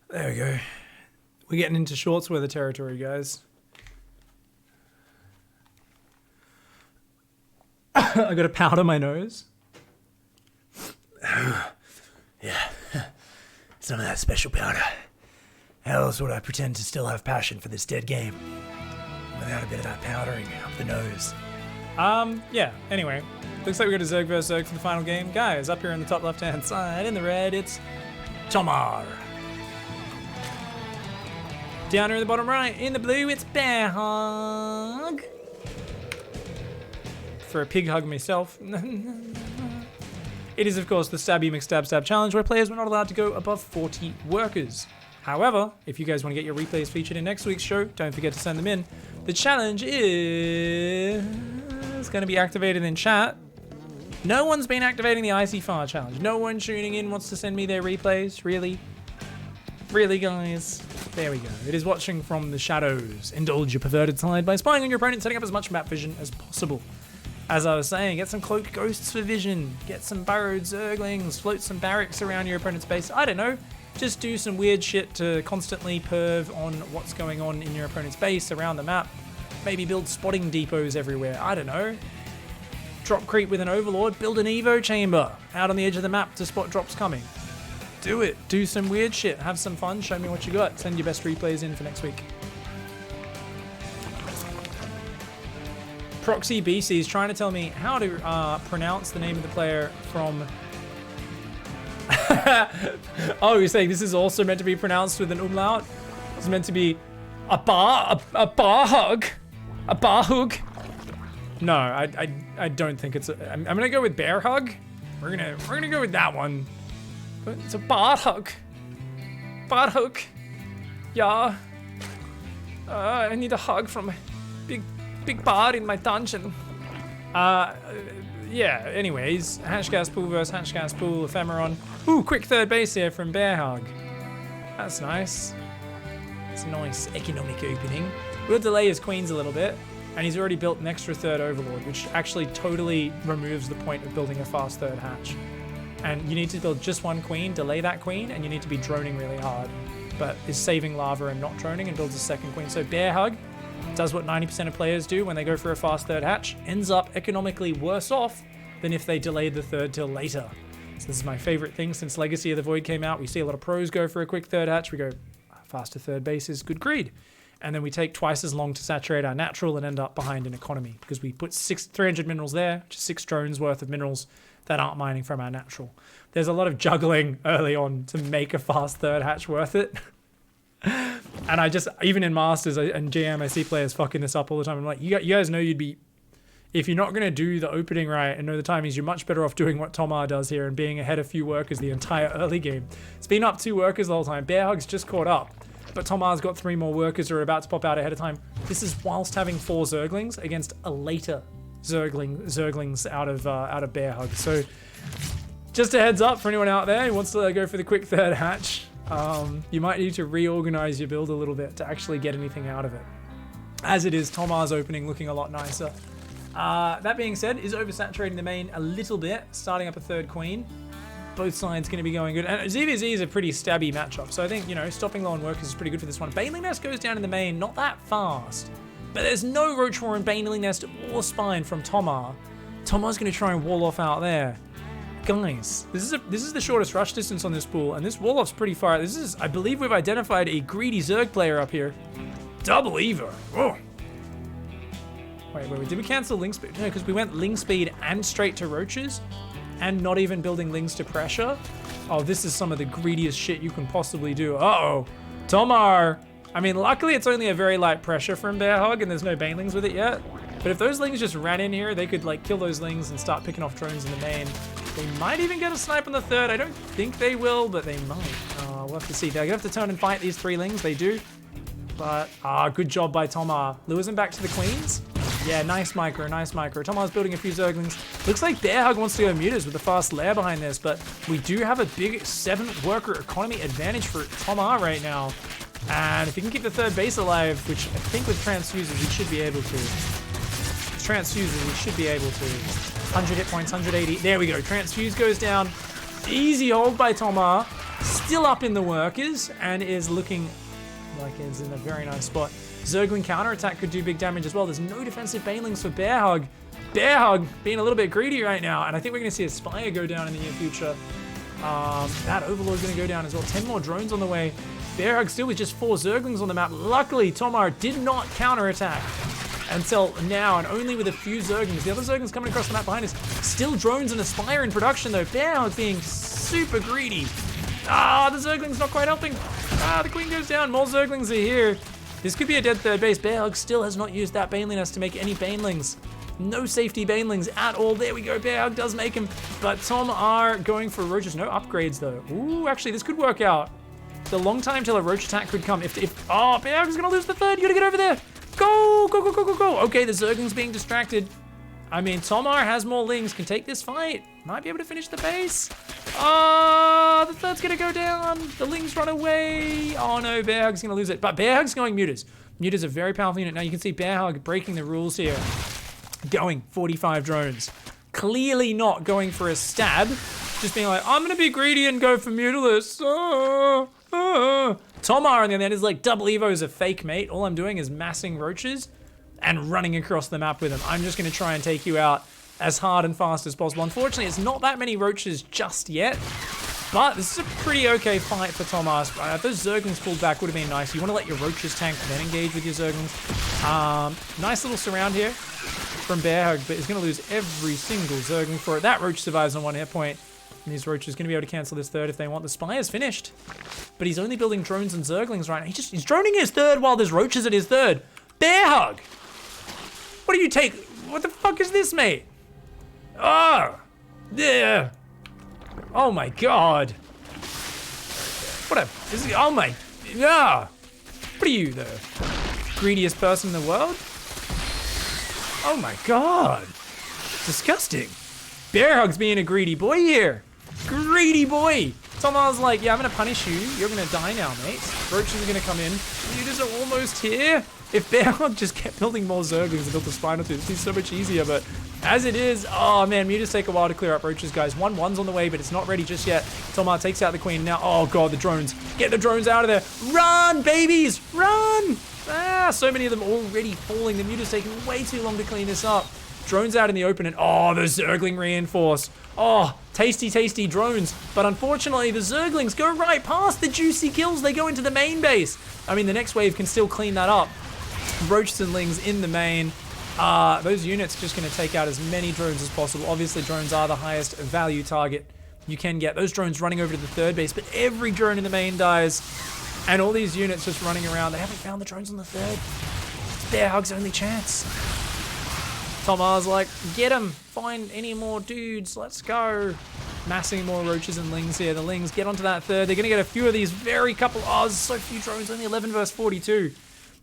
There we go. We're getting into shorts weather territory, guys. I got to powder my nose. Yeah. Some of that special powder. How else would I pretend to still have passion for this dead game without a bit of that powdering up the nose? Yeah, anyway. Looks like we got a Zerg vs Zerg for the final game. Guys, up here in the top left-hand side, in the red, it's Tomar. Down here in the bottom right, in the blue, it's Bear Hug. For a pig hug myself. It is, of course, the Stabby McStab Stab Challenge, where players were not allowed to go above 40 workers. However, if you guys want to get your replays featured in next week's show, don't forget to send them in. The challenge is going to be activated in chat. No one's been activating the ICYFAR challenge. No one tuning in wants to send me their replays. Really? Really, guys? There we go. It is watching from the shadows. Indulge your perverted side by spying on your opponent, setting up as much map vision as possible. As I was saying, get some cloaked ghosts for vision. Get some burrowed zerglings. Float some barracks around your opponent's base. I don't know. Just do some weird shit to constantly perv on what's going on in your opponent's base around the map. Maybe build spotting depots everywhere. I don't know. Drop creep with an overlord. Build an evo chamber out on the edge of the map to spot drops coming. Do it. Do some weird shit. Have some fun. Show me what you got. Send your best replays in for next week. Proxy BC is trying to tell me how to pronounce the name of the player from... Oh, you're saying this is also meant to be pronounced with an umlaut? It's meant to be a bar hug? A bar hug? No, I don't think it's a... I'm gonna go with bear hug. We're gonna go with that one. But it's a bar hug. Bar hug. Yeah. I need a hug from a big bar in my dungeon. Yeah, anyways, Hashgas Pool versus Hashgas Pool, Ephemeron. Ooh, quick third base here from Bear Hug. That's nice. It's a nice economic opening. We'll delay his queens a little bit, and he's already built an extra third overlord, which actually totally removes the point of building a fast third hatch. And you need to build just one queen, delay that queen, and you need to be droning really hard. But is saving lava and not droning and builds a second queen. So Bear Hug does what 90% of players do when they go for a fast third hatch, ends up economically worse off than if they delayed the third till later. So this is my favorite thing since Legacy of the Void came out. We see a lot of pros go for a quick third hatch. We go, faster third base is good greed. And then we take twice as long to saturate our natural and end up behind in economy because we put 300 minerals there, which is 6 drones worth of minerals that aren't mining from our natural. There's a lot of juggling early on to make a fast third hatch worth it. And I just, even in Masters and GM, I see players fucking this up all the time. I'm like, you guys know you'd be, if you're not going to do the opening right and know the timings, you're much better off doing what Tomar does here and being ahead a few workers the entire early game. It's been up 2 workers the whole time. Bear Hug's just caught up, but Tomar's got 3 more workers who are about to pop out ahead of time. This is whilst having 4 Zerglings against a later Zerglings out of Bear Hug. So just a heads up for anyone out there who wants to go for the quick third hatch. You might need to reorganize your build a little bit to actually get anything out of it. As it is, Tomar's opening looking a lot nicer. That being said, is oversaturating the main a little bit, starting up a third queen. Both sides going to be going good. And ZVZ is a pretty stabby matchup, so I think, stopping low on workers is pretty good for this one. Baneling Nest goes down in the main, not that fast. But there's no Roach War in Baneling Nest or Spine from Tomar. Tomar's going to try and wall off out there. Guys, this is the shortest rush distance on this pool, and this wall off's pretty far. This is, I believe we've identified a greedy Zerg player up here. Double Evo. Oh. Wait, did we cancel Link Speed? No, because we went Link Speed and straight to Roaches, and not even building Lings to pressure. Oh, this is some of the greediest shit you can possibly do. Uh-oh. Tomar. I mean, luckily it's only a very light pressure from Bear Hug, and there's no Banelings with it yet. But if those Lings just ran in here, they could, kill those Lings and start picking off drones in the main. They might even get a snipe on the third. I don't think they will, but they might. We'll have to see. They're going to have to turn and fight these 3 Lings. They do. But, good job by Tomar. Lures him back to the queens. Yeah, nice micro, nice micro. Tomar's building a few Zerglings. Looks like Bear Hug wants to go mutas with a fast lair behind this, but we do have a big 7-worker economy advantage for Tomar right now. And if he can keep the third base alive, which I think with transfuses he should be able to. Transfuses he should be able to. 100 hit points, 180. There we go. Transfuse goes down. Easy hold by Tomar. Still up in the workers and is looking like it's in a very nice spot. Zergling counterattack could do big damage as well. There's no defensive banelings for Bear Hug. Bear Hug being a little bit greedy right now, and I think we're going to see a Spire go down in the near future. That Overlord's going to go down as well. 10 more drones on the way. Bear Hug still with just 4 Zerglings on the map. Luckily, Tomar did not counterattack until now, and only with a few Zerglings. The other Zerglings coming across the map behind us. Still drones and a Spire in production though. Bear Hug being super greedy. The Zergling's not quite helping. The Queen goes down. More Zerglings are here. This could be a dead third base. Bear Hug still has not used that Baneley Nest to make any Banelings. No safety Banelings at all. There we go. Bear Hug does make him. But Tom are going for roaches. No upgrades though. Ooh, actually this could work out. It's a long time till a roach attack could come. Oh, Bear Hug's gonna lose the third. You gotta get over there. Go, go, go, go, go, go. Okay, the Zergling's being distracted. I mean, Tomar has more lings, can take this fight. Might be able to finish the base. The third's gonna go down. The lings run away. Oh no, Bear Hug's gonna lose it. But Bear Hug's going Mutas. Mutas a very powerful unit. Now you can see Bear Hug breaking the rules here. Going 45 drones. Clearly not going for a stab. Just being like, I'm gonna be greedy and go for Mutalisk. Tomar on the other end is like, double Evo's a fake, mate. All I'm doing is massing roaches and running across the map with them. I'm just gonna try and take you out as hard and fast as possible. Unfortunately, it's not that many roaches just yet, but this is a pretty okay fight for Tomar. If those Zerglings pulled back would have been nice. You wanna let your roaches tank, then engage with your Zerglings. Nice little surround here from Bear Hug, but he's gonna lose every single Zergling for it. That roach survives on 1 hit point. And these roaches are going to be able to cancel this third if they want. The Spire's finished. But he's only building drones and Zerglings right now. He's droning his third while there's roaches at his third. Bear Hug! What do you take? What the fuck is this, mate? Oh! Yeah! Oh my god! What a... oh my... yeah! What are you, the greediest person in the world? Oh my god! Disgusting. Bear Hug's being a greedy boy here. Greedy boy. Tomar's like, yeah, I'm gonna punish you. You're gonna die now, mate. Roaches are gonna come in. Mutas are almost here. If Bear Hug just kept building more Zerglings and built the Spine onto it, it'd be so much easier, but as it is, oh man, Mutas take a while to clear up roaches, guys. 1-1's on the way, but it's not ready just yet. Tomar takes out the Queen now. Oh god, the drones. Get the drones out of there. Run, babies, run. So many of them already falling. The Mutas taking way too long to clean this up. Drones out in the open and oh, the Zergling reinforce. Oh, tasty, tasty drones. But unfortunately, the Zerglings go right past the juicy kills. They go into the main base. I mean, the next wave can still clean that up. Roaches and Lings in the main. Those units just going to take out as many drones as possible. Obviously, drones are the highest value target you can get. Those drones running over to the third base, but every drone in the main dies. And all these units just running around. They haven't found the drones on the third. It's Bear Hug's only chance. Tomar's like, get him, find any more dudes, let's go. Massing more roaches and Lings here. The Lings get onto that third. They're gonna get a few of these there's so few drones, only 11 versus 42.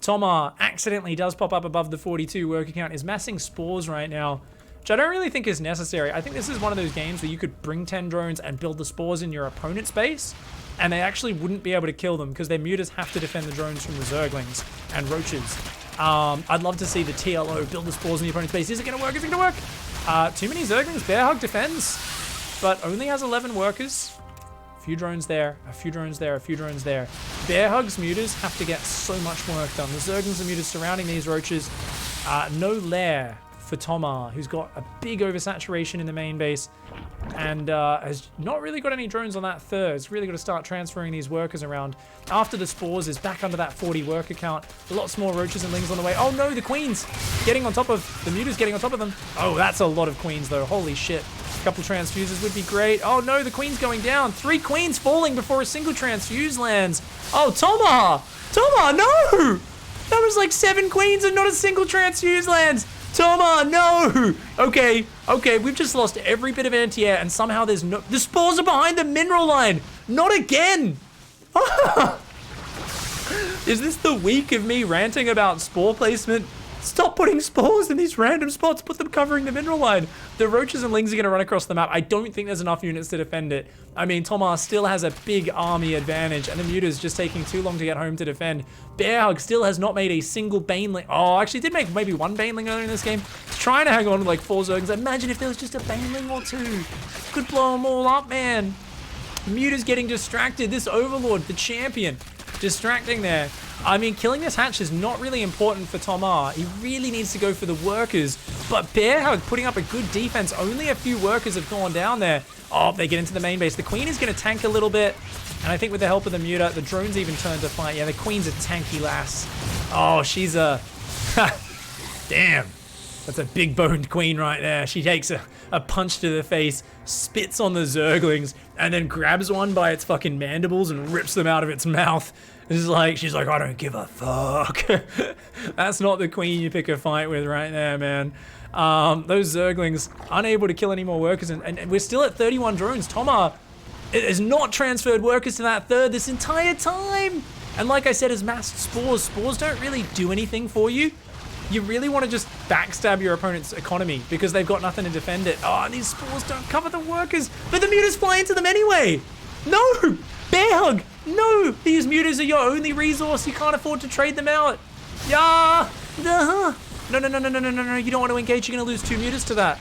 Tomar accidentally does pop up above the 42 worker count, is massing spores right now, which I don't really think is necessary. I think this is one of those games where you could bring 10 drones and build the spores in your opponent's base, and they actually wouldn't be able to kill them because their mutas have to defend the drones from the Zerglings and roaches. I'd love to see the TLO build the spores in the opponent's base. Is it going to work? Is it going to work? Too many Zerglings. Bear Hug defends, but only has 11 workers. A few drones there, a few drones there, a few drones there. Bear Hug's mutas have to get so much work done. The Zerglings and mutas surrounding these roaches. No lair for Tomar, who's got a big oversaturation in the main base and has not really got any drones on that third. It's really got to start transferring these workers around. After the spores is back under that 40 worker count. Lots more roaches and Lings on the way. Oh no, the Queens getting on top of, the mutas getting on top of them. Oh, that's a lot of Queens though, holy shit. A couple transfuses would be great. Oh no, the Queen's going down. 3 Queens falling before a single transfuse lands. Oh, Tomar! Tomar, no! That was like 7 Queens and not a single transfuse lands. Tomar, no! Okay, we've just lost every bit of anti-air and somehow there's no... The spores are behind the mineral line! Not again! Is this the week of me ranting about spore placement? Stop putting spores in these random spots. Put them covering the mineral line. The roaches and Lings are going to run across the map. I don't think there's enough units to defend it. I mean, Tomar still has a big army advantage, and the muta's just taking too long to get home to defend. Bear Hug still has not made a single Baneling. Oh, actually did make maybe 1 Baneling earlier in this game. He's trying to hang on to like 4 Zerglings. Imagine if there was just a Baneling or 2. Could blow them all up, man. Muta's getting distracted. This Overlord, the champion, distracting there. I mean, killing this hatch is not really important for Tom R. He really needs to go for the workers. But Bear Hug putting up a good defense. Only a few workers have gone down there. Oh, they get into the main base. The Queen is going to tank a little bit. And I think with the help of the Muta, the drones even turn to fight. Yeah, the Queen's a tanky lass. Oh, she's a... Damn. That's a big boned Queen right there. She takes a punch to the face, spits on the Zerglings, and then grabs one by its fucking mandibles and rips them out of its mouth. She's like, I don't give a fuck. That's not the Queen you pick a fight with right there, man. Those Zerglings unable to kill any more workers, and we're still at 31 drones. Tomar has not transferred workers to that third this entire time. And like I said, as masked spores don't really do anything for you. You really want to just backstab your opponent's economy because they've got nothing to defend it. Oh, and these spores don't cover the workers, but the mutas fly into them anyway. No, Bear Hug. No, these mutas are your only resource. You can't afford to trade them out. Yeah. No. You don't want to engage. You're going to lose 2 mutas to that.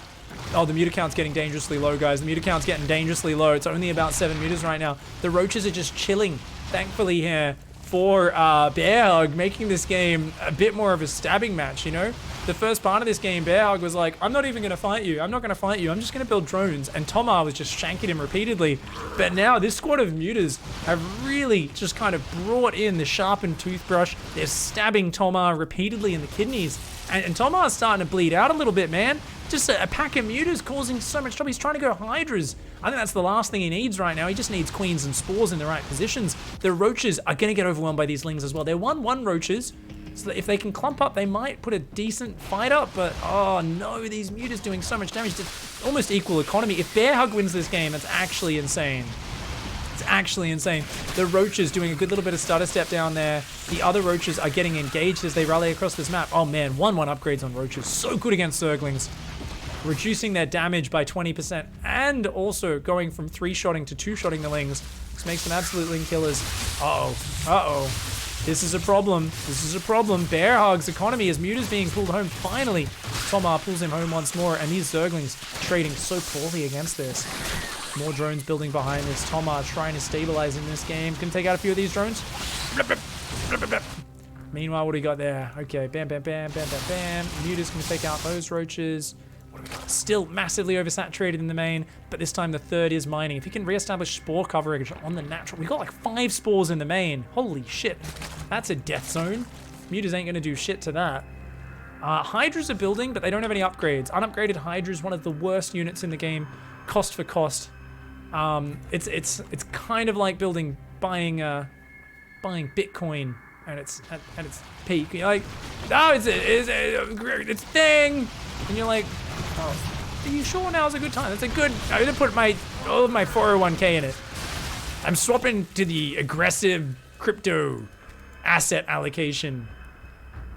Oh, the muta count's getting dangerously low, guys. The muta count's getting dangerously low. It's only about 7 mutas right now. The roaches are just chilling, thankfully, here for Bear Hug, making this game a bit more of a stabbing match, you know? The first part of this game, Bear Hug was like, I'm not even going to fight you. I'm not going to fight you. I'm just going to build drones. And Tomar was just shanking him repeatedly. But now this squad of mutas have really just kind of brought in the sharpened toothbrush. They're stabbing Tomar repeatedly in the kidneys. And Tomar's starting to bleed out a little bit, man. Just a pack of mutas causing so much trouble. He's trying to go Hydras. I think that's the last thing he needs right now. He just needs Queens and Spores in the right positions. The Roaches are going to get overwhelmed by these Lings as well. They're 1-1 Roaches. So that if they can clump up, they might put a decent fight up. But, oh no, these mutas doing so much damage. It's almost equal economy. If Bear Hug wins this game, that's actually insane. It's actually insane. The Roaches doing a good little bit of stutter step down there. The other Roaches are getting engaged as they rally across this map. Oh man, 1-1 upgrades on Roaches. So good against Zerglings. Reducing their damage by 20% and also going from 3-shotting to 2-shotting the Lings. This makes them absolute Ling killers. Uh-oh. This is a problem. This is a problem. Bear Hug's economy as Muta's being pulled home. Finally, Tomar pulls him home once more, and these Zerglings trading so poorly against this. More drones building behind this. Tomar trying to stabilize in this game. Can take out a few of these drones. Meanwhile, what do we got there? Okay, bam. Muta's gonna take out those roaches. What do we got? Still massively oversaturated in the main, but this time the third is mining. If he can reestablish spore coverage on the natural, we got like 5 spores in the main. Holy shit. That's a death zone. Mutas ain't gonna do shit to that. Hydras are building, but they don't have any upgrades. Unupgraded Hydra is one of the worst units in the game, cost for cost. It's kind of like buying Bitcoin at its peak. You're like, oh, it's thing, and you're like, oh, are you sure now's a good time? That's a good. I'm gonna put all of my 401k in it. I'm swapping to the aggressive crypto asset allocation.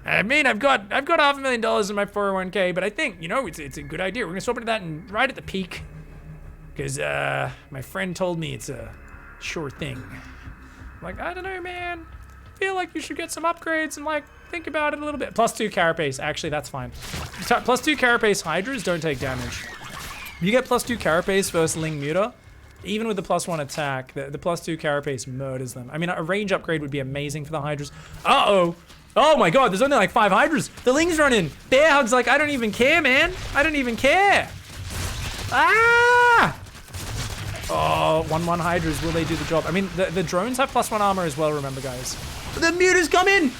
I mean, I've got $500,000 in my 401k, but I think, you know, it's a good idea. We're gonna swap into that and right at the peak. Because my friend told me it's a sure thing. I'm like, I don't know, man. I feel like you should get some upgrades and like think about it a little bit. +2 carapace, actually that's fine. +2 carapace Hydras don't take damage. You get +2 carapace versus Ling Muta, even with the +1 attack, the +2 carapace murders them. I mean, a range upgrade would be amazing for the Hydras. Uh-oh. Oh my god, there's only like 5 Hydras. The Ling's running. Bear Hug's like, I don't even care, man. I don't even care. Ah! Oh, 1-1 Hydras, will they do the job? I mean, the drones have +1 armor as well, remember, guys. The mutas come in!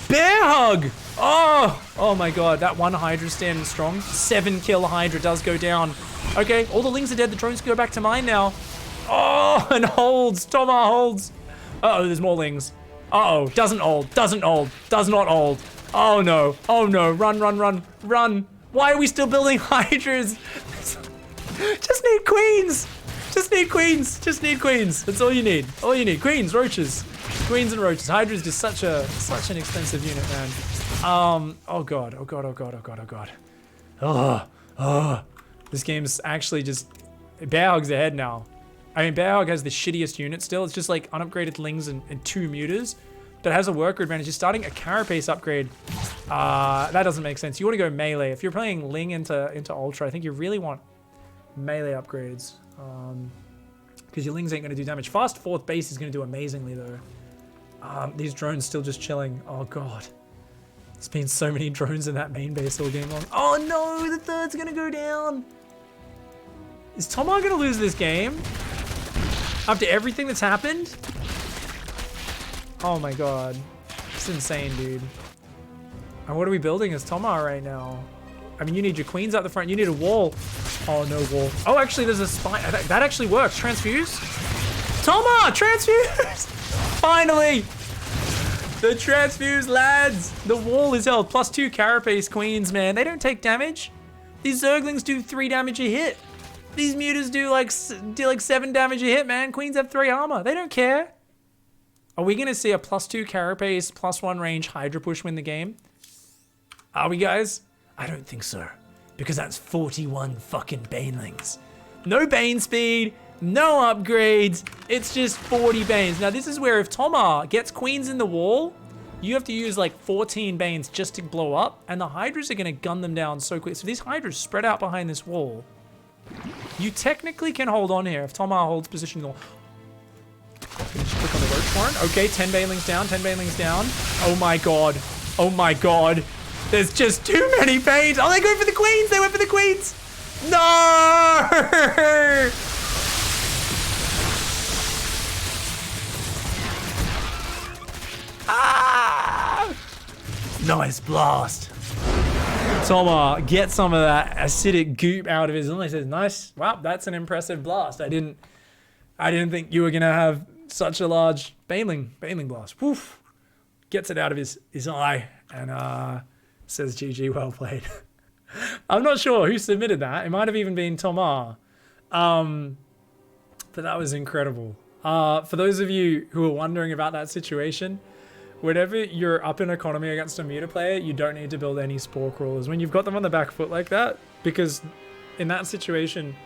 Bear Hug! Oh my god, that one Hydra standing strong. 7-kill Hydra does go down. Okay, all the Lings are dead, the drones can go back to mine now. Oh, and holds, Tomar holds. Uh-oh, there's more Lings. Uh-oh, doesn't hold, does not hold. Oh no, run. Why are we still building Hydras? Just need queens. Just need queens. That's all you need. Queens, roaches. Queens and roaches. Hydra is just such an expensive unit, man. Oh god. This game's actually just... Bear Hug's ahead now. I mean, Bear Hug has the shittiest unit still. It's just like unupgraded Lings and 2 mutas. That has a worker advantage. You're starting a carapace upgrade. That doesn't make sense. You want to go melee. If you're playing Ling into Ultra, I think you really want melee upgrades. because your Lings ain't going to do damage. Fast fourth base is going to do amazingly, though. These drones still just chilling. Oh, God. There's been so many drones in that main base all game long. Oh, no. The third's going to go down. Is Tomar going to lose this game? After everything that's happened? Oh, my God. It's insane, dude. And what are we building as Tomar right now? I mean, you need your queens out the front. You need a wall. Oh, no wall. Oh, actually, there's a spine. That actually works. Transfuse. Tomar, transfuse. Finally. The transfuse, lads. The wall is held. +2 carapace queens, man. They don't take damage. These Zerglings do 3 damage a hit. These mutas do like 7 damage a hit, man. Queens have 3 armor. They don't care. Are we going to see a +2 carapace, +1 range Hydra push win the game? Are we, guys? I don't think so. Because that's 41 fucking Banelings. No Bane speed, no upgrades. It's just 40 Banes. Now, this is where if Tomar gets queens in the wall, you have to use like 14 Banes just to blow up. And the Hydras are going to gun them down so quick. So these Hydras spread out behind this wall. You technically can hold on here if Tomar holds position in the wall. Just click on the roach warrant. Okay, 10 Banelings down, 10 Banelings down. Oh my God. Oh my God. There's just too many Banes. Oh, they go for the queens. They went for the queens. No! Ah! Nice blast. Tomar, get some of that acidic goop out of his. And he says, nice. Wow, that's an impressive blast. I didn't think you were gonna have such a large Baneling blast. Woof. Gets it out of his eye and says GG, well played. I'm not sure who submitted that. It might have even been Tomar. But that was incredible. For those of you who are wondering about that situation, whenever you're up in economy against a muta player, you don't need to build any spore crawlers when you've got them on the back foot like that, because in that situation,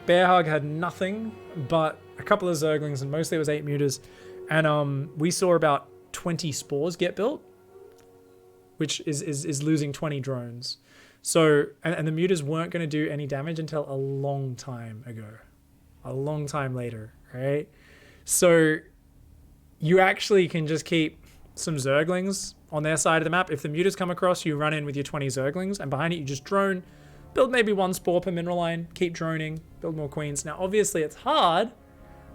Bearhug had nothing but a couple of Zerglings, and mostly it was 8 mutas. And we saw about 20 spores get built, which is losing 20 drones. So, and the mutas weren't going to do any damage until a long time ago. A long time later, right? So you actually can just keep some Zerglings on their side of the map. If the mutas come across, you run in with your 20 Zerglings, and behind it you just drone, build maybe 1 spore per mineral line, keep droning, build more queens. Now, obviously it's hard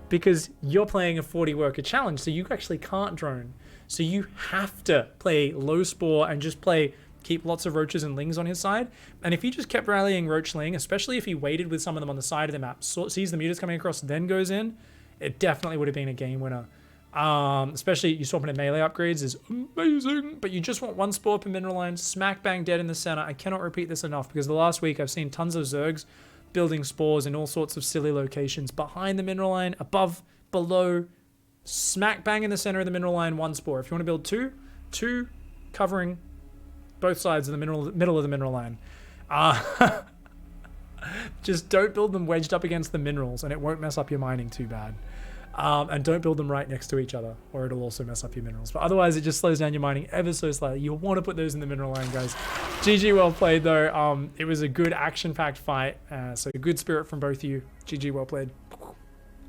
because you're playing a 40 worker challenge, so you actually can't drone. So you have to play low spore and just keep lots of roaches and lings on his side. And if he just kept rallying roach ling, especially if he waited with some of them on the side of the map, sees the mutas coming across, then goes in, it definitely would have been a game winner. Especially you swapping in melee upgrades is amazing, but you just want 1 spore per mineral line, smack bang dead in the center. I cannot repeat this enough because the last week I've seen tons of Zergs building spores in all sorts of silly locations behind the mineral line, above, below, smack bang in the center of the mineral line, 1 spore. If you want to build two covering both sides of the middle of the mineral line. Just don't build them wedged up against the minerals and it won't mess up your mining too bad. And don't build them right next to each other or it'll also mess up your minerals. But otherwise it just slows down your mining ever so slightly. You'll want to put those in the mineral line, guys. GG, well played though. It was a good action-packed fight. So good spirit from both of you. GG, well played.